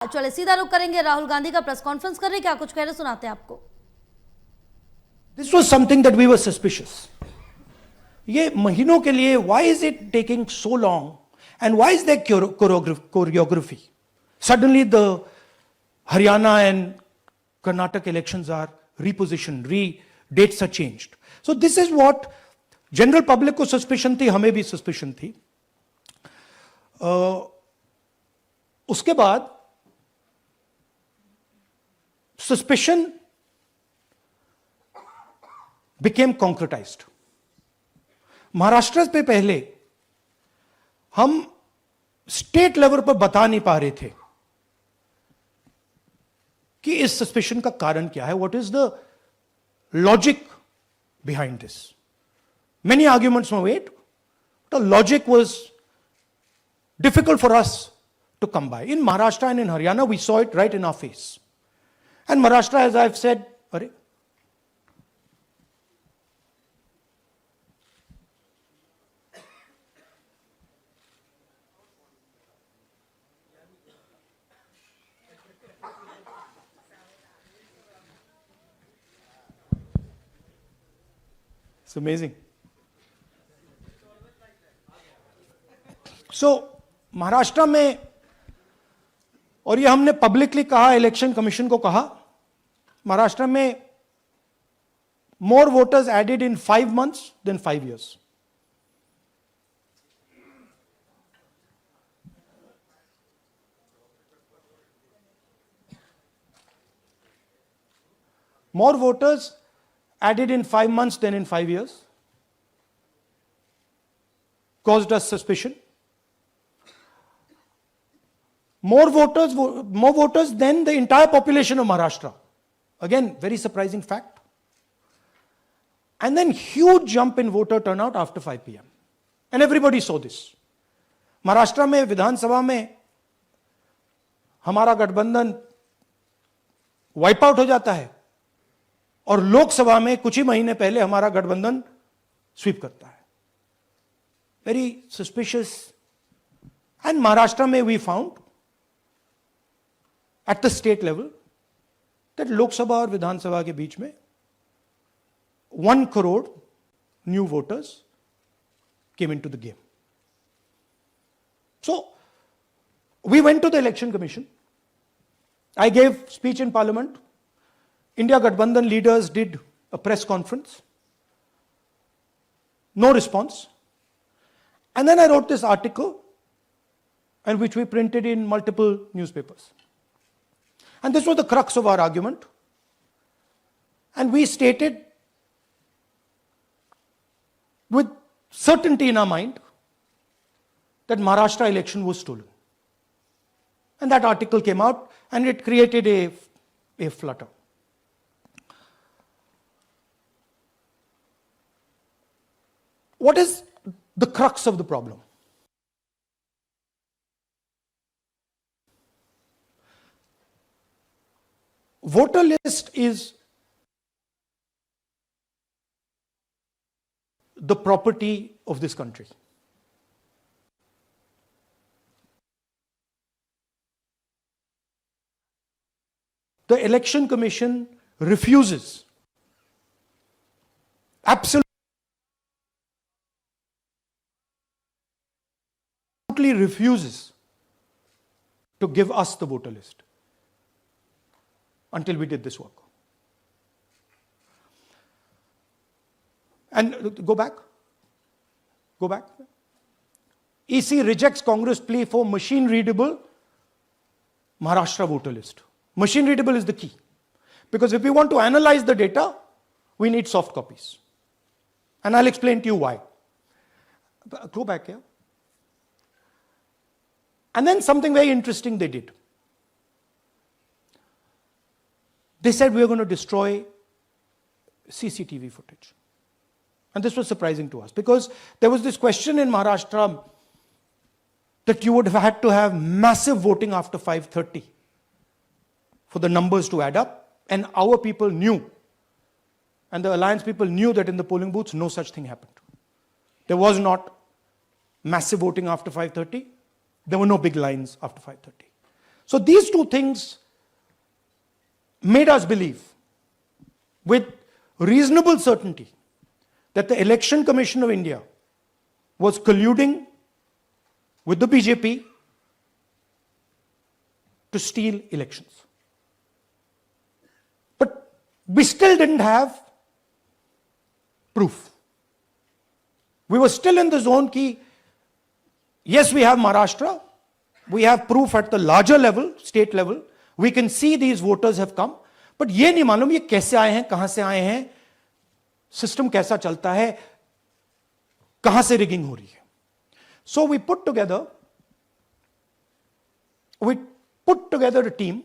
चले सीधा रुक करेंगे राहुल गांधी का प्रेस कॉन्फ्रेंस कर रहे, क्या कुछ कह रहे सुनाते हैं आपको। This was something that we were suspicious. ये महीनों के लिए why is it taking so long and why is there choreography? Suddenly the Haryana and Karnataka elections are repositioned, dates are changed. So this is what general public को suspicion थी, हमें भी suspicion थी. उसके बाद suspicion became concretized. महाराष्ट्र पे पहले हम स्टेट लेवल पर बता नहीं पा रहे थे कि इस सस्पेशन का कारण क्या है, what is the logic behind this. Many arguments were made, the logic was difficult for us to come by. In Maharashtra and in Haryana, we saw it right in our face. And Maharashtra, as I've said, it's amazing. So, Maharashtra में, और ये हमने publicly कहा, election commission को कहा, महाराष्ट्र में more voters added in 5 months than 5 years. More voters added in 5 months than in 5 years caused us suspicion. More voters than the entire population of Maharashtra. Again, very surprising fact. And then huge jump in voter turnout after 5 p.m. And everybody saw this. Maharashtra में विधानसभा में हमारा गठबंधन wipe out हो जाता है और लोकसभा में कुछ ही महीने पहले हमारा गठबंधन स्वीप करता है. Very suspicious. एंड महाराष्ट्र में we found at the state level that Lok Sabha और विधानसभा के बीच में 1 crore new voters came into the game. So we went to the election commission. I gave speech in parliament. India Gathbandhan leaders did a press conference. No response. And then I wrote this article, and which we printed in multiple newspapers. And this was the crux of our argument. And we stated with certainty in our mind that Maharashtra election was stolen. And that article came out and it created a flutter. What is the crux of the problem? Voter list is the property of this country. The Election Commission refuses, absolutely refuses to give us the voter list until we did this work. And go back. EC rejects Congress plea for machine readable Maharashtra voter list. Machine readable is the key. Because if we want to analyze the data, we need soft copies. And I'll explain to you why. Go back here. And then something very interesting they did. They said we are going to destroy CCTV footage. And this was surprising to us because there was this question in Maharashtra that you would have had to have massive voting after 5:30 for the numbers to add up. And our people knew, and the alliance people knew that in the polling booths no such thing happened. There was not massive voting after 5:30. There were no big lines after 5:30. So these two things made us believe with reasonable certainty that the Election Commission of India was colluding with the BJP to steal elections. But we still didn't have proof. We were still in the zone ki, yes, we have Maharashtra, we have proof at the larger level, state level, we can see these voters have come, but ये नहीं मालूम ये कैसे आए हैं, कहां से आए हैं, सिस्टम कैसा चलता है, कहां से रिगिंग हो रही है. So we put together a team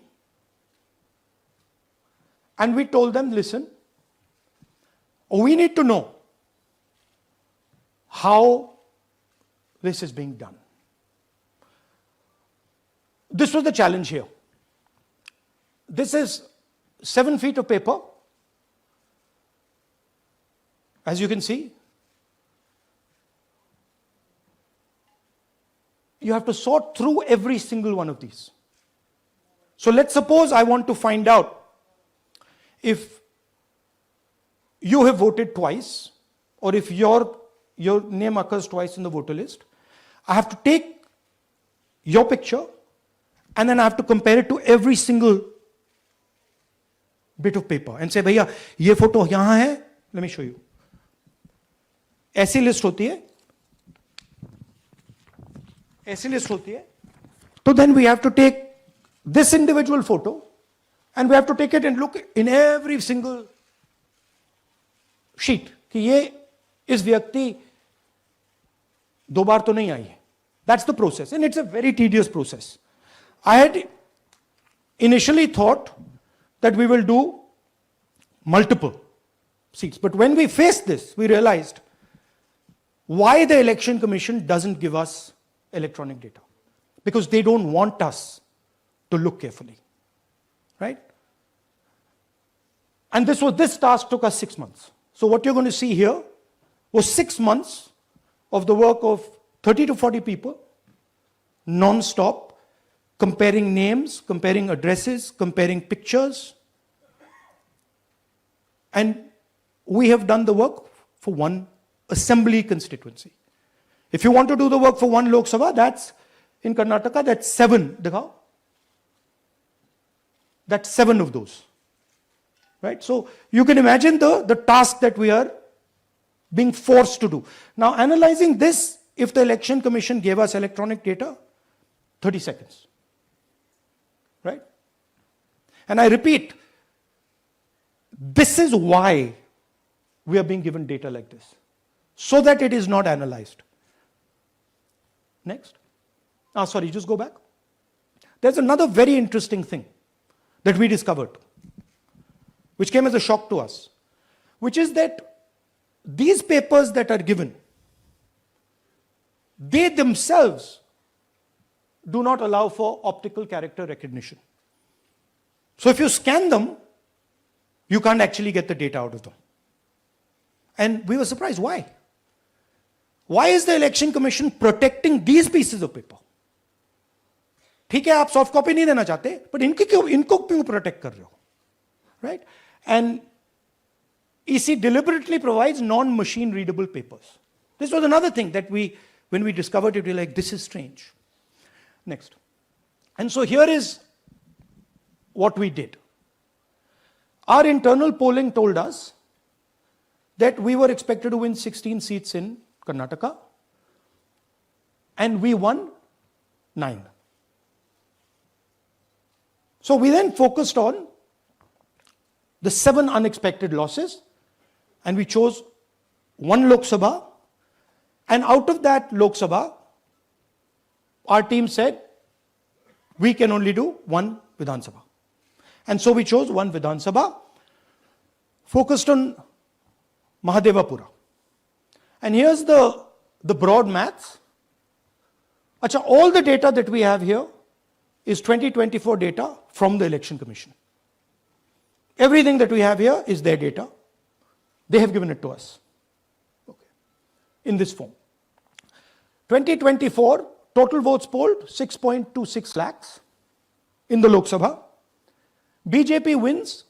and we told them, listen, we need to know how this is being done. This was the challenge here. This is 7 feet of paper. As you can see, you have to sort through every single one of these. So let's suppose I want to find out if you have voted twice or if your name occurs twice in the voter list. I have to take your picture and then I have to compare it to every single bit of paper and say, भैया ये photo यहां है, let me show you. ऐसी list होती है, ऐसी list होती है. So then we have to take this individual photo and we have to take it and look in every single sheet कि ये इस व्यक्ति दो बार तो नहीं आई है. That's the process and it's a very tedious process. I had initially thought that we will do multiple seats, but when we faced this, we realized why the Election Commission doesn't give us electronic data. Because they don't want us to look carefully. Right? And this task took us 6 months. So what you're going to see here was 6 months of the work of 30 to 40 people, non-stop, comparing names, comparing addresses, comparing pictures. And we have done the work for one assembly constituency. If you want to do the work for one Lok Sabha, that's in Karnataka, that's 7. Dikhao. That's 7 of those. Right? So you can imagine the task that we are being forced to do. Now analyzing this, if the Election Commission gave us electronic data, 30 seconds. Right? And I repeat, this is why we are being given data like this. So that it is not analyzed. Next. Sorry, just go back. There's another very interesting thing that we discovered, which came as a shock to us, which is that these papers that are given, they themselves do not allow for optical character recognition. So if you scan them, you can't actually get the data out of them. And we were surprised, why? Why is the Election Commission protecting these pieces of paper? ठीक है आप soft copy नहीं देना चाहते, but इनको क्यों protect कर रहे हो? Right? And EC deliberately provides non-machine readable papers. This was another thing that when we discovered it, we were like, this is strange. Next. And so here is what we did. Our internal polling told us that we were expected to win 16 seats in Karnataka, and we won 9. So we then focused on the 7 unexpected losses, and we chose 1 Lok Sabha, and out of that Lok Sabha, our team said, we can only do 1 Vidhan Sabha. And so we chose 1 Vidhan Sabha, focused on Mahadevapura. And here's the broad maths. Achha, all the data that we have here is 2024 data from the Election Commission. Everything that we have here is their data. They have given it to us. Okay. In this form. 2024, total votes polled, 6.26 lakhs. in the Lok Sabha. BJP wins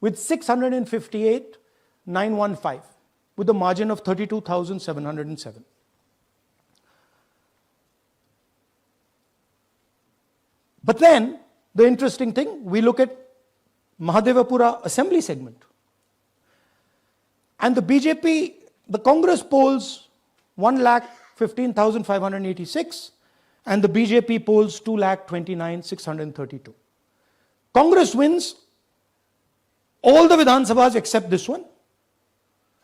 with 658,915 with a margin of 32,707. But then, the interesting thing, we look at Mahadevapura assembly segment. And the BJP, the Congress polls 1,15,586 and the BJP polls 2,29,632. Congress wins all the Vidhan Sabhas except this one.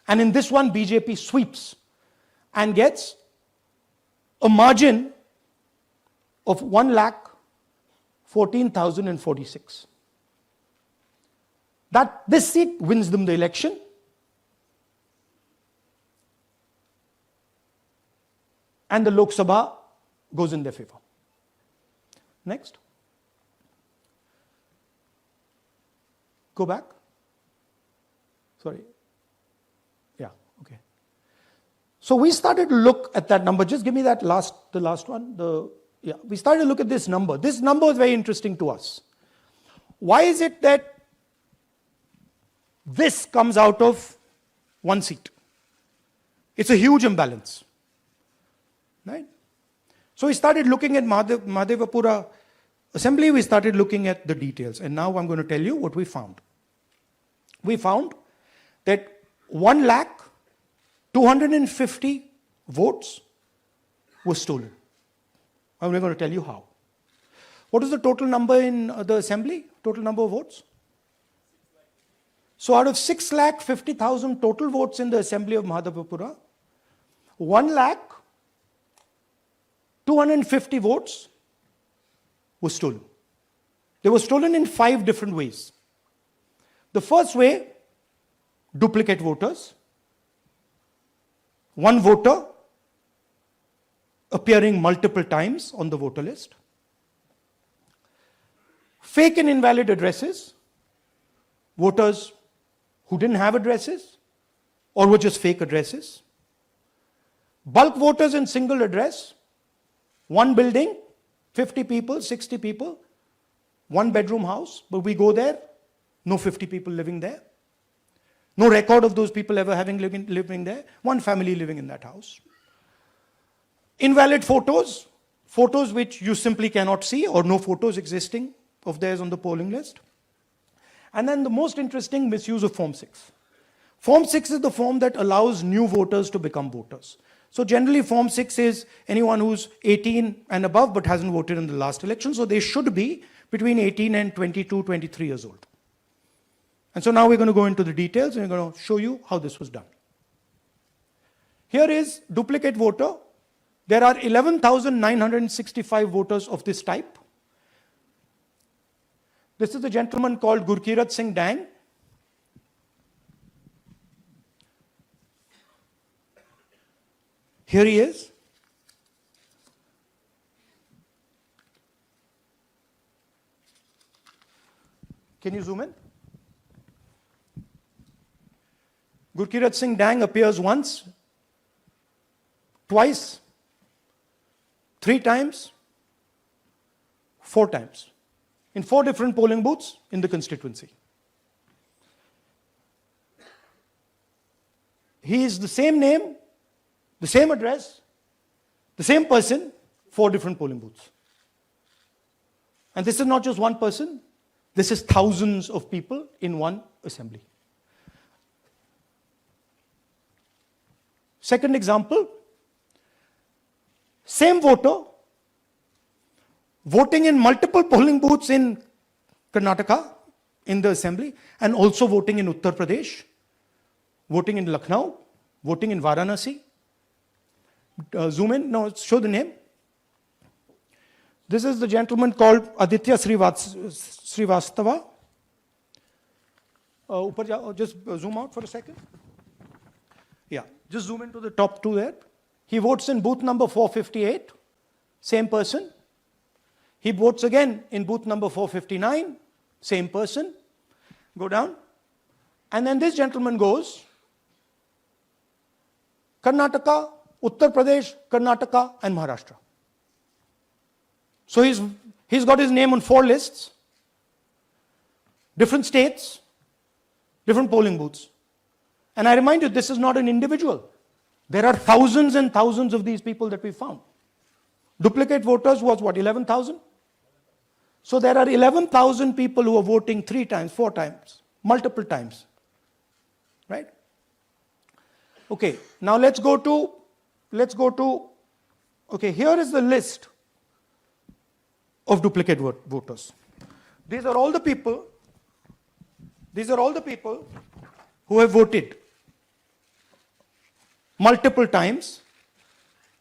And in this one, BJP sweeps and gets a margin of 1,14,046. This seat wins them the election. And the Lok Sabha goes in their favor. Next. Go back. Sorry. Yeah, okay. So we started to look at that number. Just give me the last one. We started to look at this number. This number is very interesting to us. Why is it that this comes out of one seat? It's a huge imbalance. Right? So we started looking at Mahadevapura assembly, we started looking at the details. And now I'm going to tell you what we found. We found that 1,250,000 votes were stolen. And we're going to tell you how. What is the total number in the assembly? Total number of votes? So out of 6,50,000 total votes in the assembly of Mahadevapura, 1,250,000 votes were stolen. They were stolen in 5 different ways. The first way, duplicate voters. One voter appearing multiple times on the voter list. Fake and invalid addresses. Voters who didn't have addresses or were just fake addresses. Bulk voters in single address. One building, 50 people, 60 people, 1 bedroom house, but we go there, no 50 people living there. No record of those people ever having living there. One family living in that house. Invalid photos, photos which you simply cannot see or no photos existing of theirs on the polling list. And then the most interesting, misuse of Form 6. Form 6 is the form that allows new voters to become voters. So generally Form 6 is anyone who's 18 and above but hasn't voted in the last election. So they should be between 18 and 22, 23 years old. And so now we're going to go into the details and we're going to show you how this was done. Here is duplicate voter. There are 11,965 voters of this type. This is a gentleman called Gurkirat Singh Dang. Here he is. Can you zoom in? Gurkirat Singh Dang appears once, twice, 3 times, 4 times, in 4 different polling booths in the constituency. He is the same name, the same address, the same person, 4 different polling booths. And this is not just one person, this is thousands of people in one assembly. Second example, same voter, voting in multiple polling booths in Karnataka, in the assembly, and also voting in Uttar Pradesh, voting in Lucknow, voting in Varanasi. Zoom in, no, show the name. This is the gentleman called Aditya Srivastava. Just zoom out for a second. Yeah, just zoom into the top 2 there. He votes in booth number 458, same person. He votes again in booth number 459, same person. Go down. And then this gentleman goes, Karnataka, Uttar Pradesh, Karnataka, and Maharashtra. So He's got his name on 4 lists, different states, different polling booths. And I remind you, this is not an individual. There are thousands and thousands of these people that we found. Duplicate voters was what, 11,000? So there are 11,000 people who are voting 3 times, 4 times, multiple times. Right? Okay, now let's go to, okay, here is the list of duplicate voters. These are all the people who have voted multiple times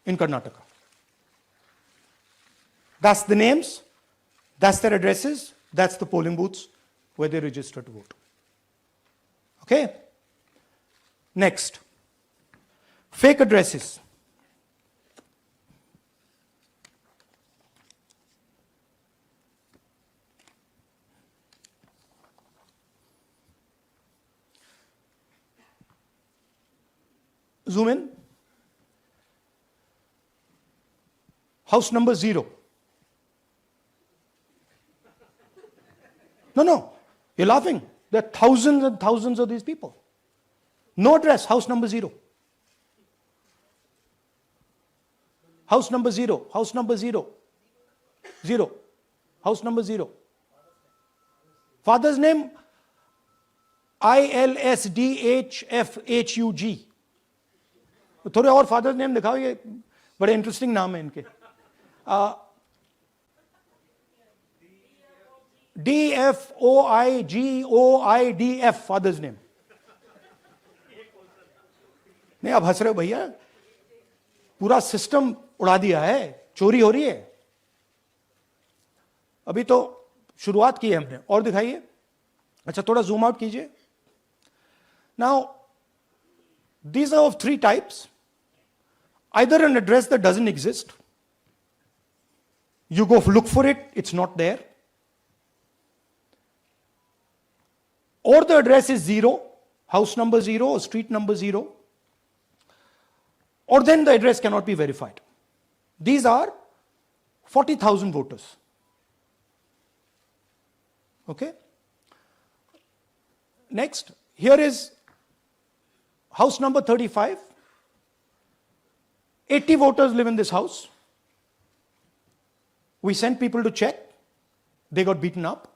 in Karnataka. That's the names, that's their addresses, that's the polling booths where they register to vote. Okay? Next, fake addresses. Zoom in. House number 0. No, you're laughing. There are thousands and thousands of these people. No address, house number 0. House number 0, house number 0. 0. House number 0. Father's name, ILSDHFHUG. थोड़े और father's name दिखाओ, ये बड़े interesting नाम है इनके. DFOIGOIDF father's name. नहीं, आप हंस रहे हो भैया, पूरा सिस्टम उड़ा दिया है, चोरी हो रही है. अभी तो शुरुआत की है हमने. और दिखाइए. अच्छा, थोड़ा जूम आउट कीजिए. Now these are of 3 types. Either an address that doesn't exist, you go look for it, it's not there. Or the address is 0, house number 0 or street number 0. Or then the address cannot be verified. These are 40,000 voters. Okay? Next, here is house number 35. 80 voters live in this house. We sent people to check. They got beaten up.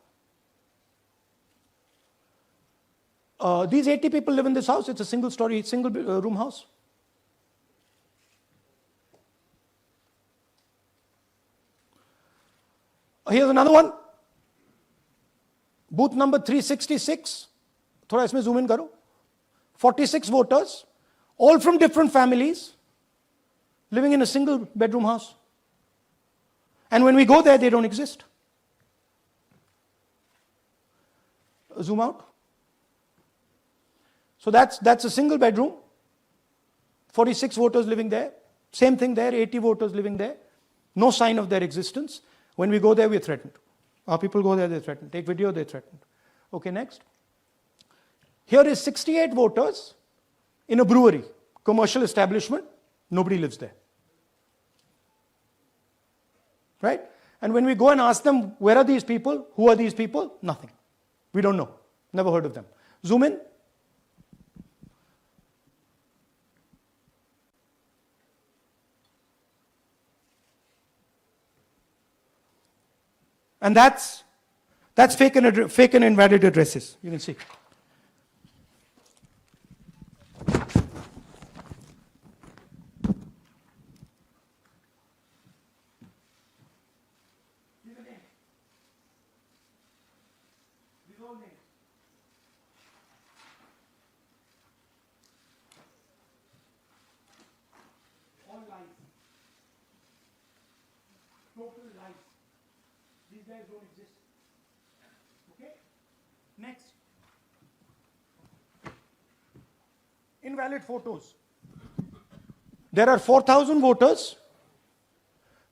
These 80 people live in this house. It's a single story, single room house. Here's another one. Booth number 366. थोड़ा इसमें zoom in करो. 46 voters, all from different families, living in a single bedroom house. And when we go there, they don't exist. Zoom out. So that's a single bedroom, 46 voters living there. Same thing there, 80 voters living there. No sign of their existence. When we go there, we're threatened. Our people go there, they're threatened. Take video, they're threatened. Okay, next. Here is 68 voters in a brewery, commercial establishment. Nobody lives there. Right? And when we go and ask them, where are these people? Who are these people? Nothing. We don't know. Never heard of them. Zoom in. And that's fake and invalid addresses. You can see. Total lies. These guys don't exist. Okay? Next. Invalid photos. There are 4,000 voters.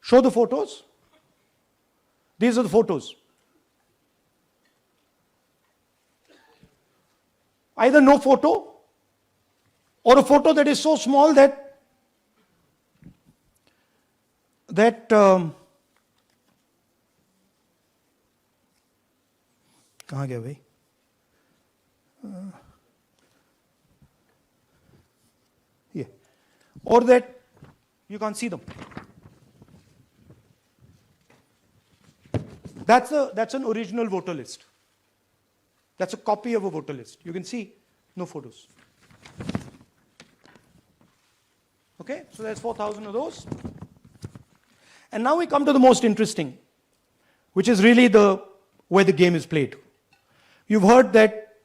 Show the photos. These are the photos. Either no photo or a photo that is so small that कहाँ गया भाई? Yeah. Or that you can't see them. That's an original voter list. That's a copy of a voter list. You can see no photos. Okay, so there's 4,000 of those. And now we come to the most interesting, which is really where the game is played. You've heard that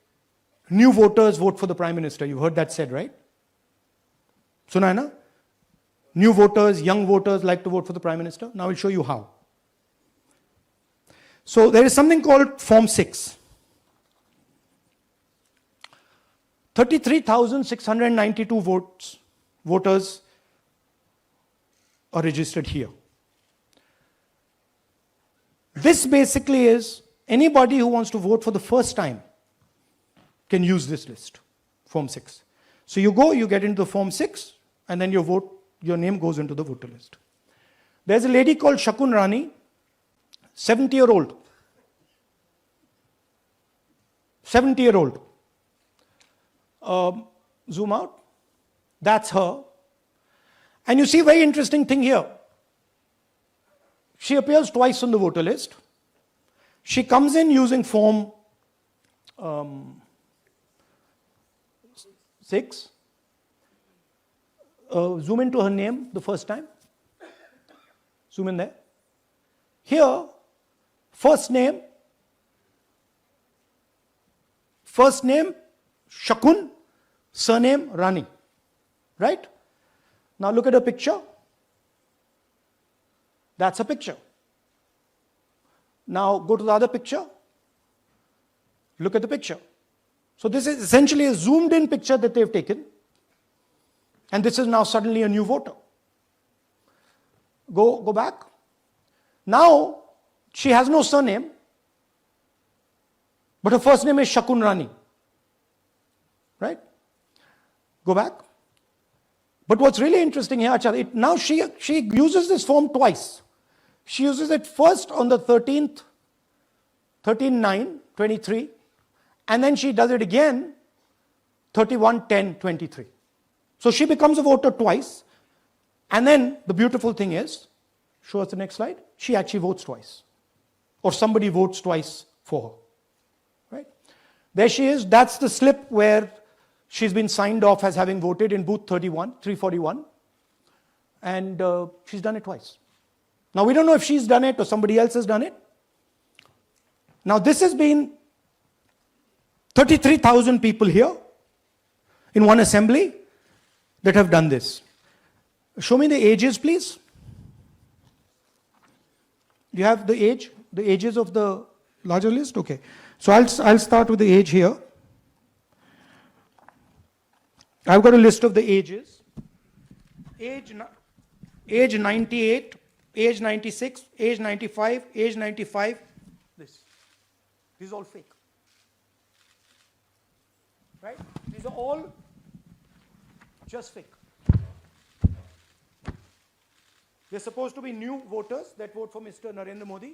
new voters vote for the Prime Minister. You've heard that said, right? Suna hai na? New voters, young voters like to vote for the Prime Minister. Now I'll show you how. So there is something called Form 6. 33,692 voters are registered here. This basically is anybody who wants to vote for the first time can use this list, Form 6. So you go, you get into the Form 6, and then your name goes into the voter list. There's a lady called Shakun Rani, 70-year-old. 70-year-old. Zoom out. That's her. And you see a very interesting thing here. She appears twice on the voter list. She comes in using Form 6. Zoom into her name the first time. Zoom in there. Here, first name Shakun, surname Rani. Right? Now look at her picture. That's a picture. Now go to the other picture. Look at the picture. So this is essentially a zoomed in picture that they've taken. And this is now suddenly a new voter. Go back. Now she has no surname, but her first name is Shakun Rani. Right? Go back. But what's really interesting here, now she uses this form twice. She uses it first on the 13th, 13/9/23, and then she does it again 31/10/23. So she becomes a voter twice, and then the beautiful thing is, show us the next slide, she actually votes twice. Or somebody votes twice for her. Right? There she is, that's the slip where she's been signed off as having voted in booth 341, and she's done it twice. Now we don't know if she's done it or somebody else has done it. Now this has been 33,000 people here in one assembly that have done this. Show me the ages, please. Do you have the ages of the larger list? Okay. So I'll start with the age here. I've got a list of the ages. Age 98, age 96, age 95, age 95. This is all fake. Right? These are all just fake. They're supposed to be new voters that vote for Mr. Narendra Modi.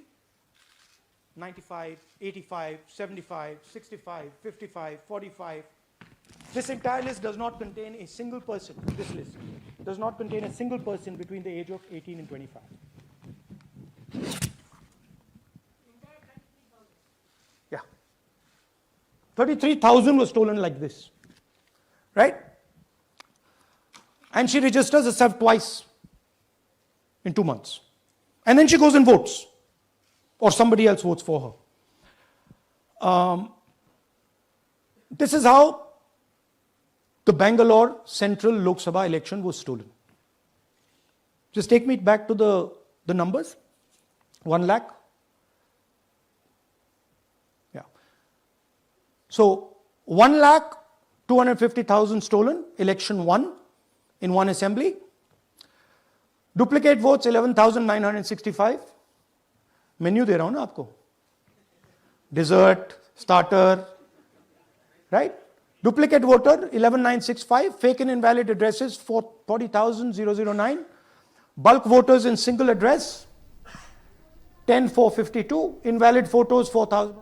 95, 85, 75, 65, 55, 45. This entire list does not contain a single person. This list does not contain a single person between the age of 18 and 25. Yeah. 33,000 was stolen like this. Right? And she registers herself twice in 2 months. And then she goes and votes. Or somebody else votes for her. This is how the Bangalore Central Lok Sabha election was stolen. Just take me back to the numbers. 1 lakh. Yeah. So 1,250,000 stolen, election won in one assembly. Duplicate votes 11,965. Menu दे रहा हूं ना आपको. Dessert, starter, right? Duplicate voter 11,965. Fake and invalid addresses 40,009. Bulk voters in single address 10,452. Invalid photos 4,000.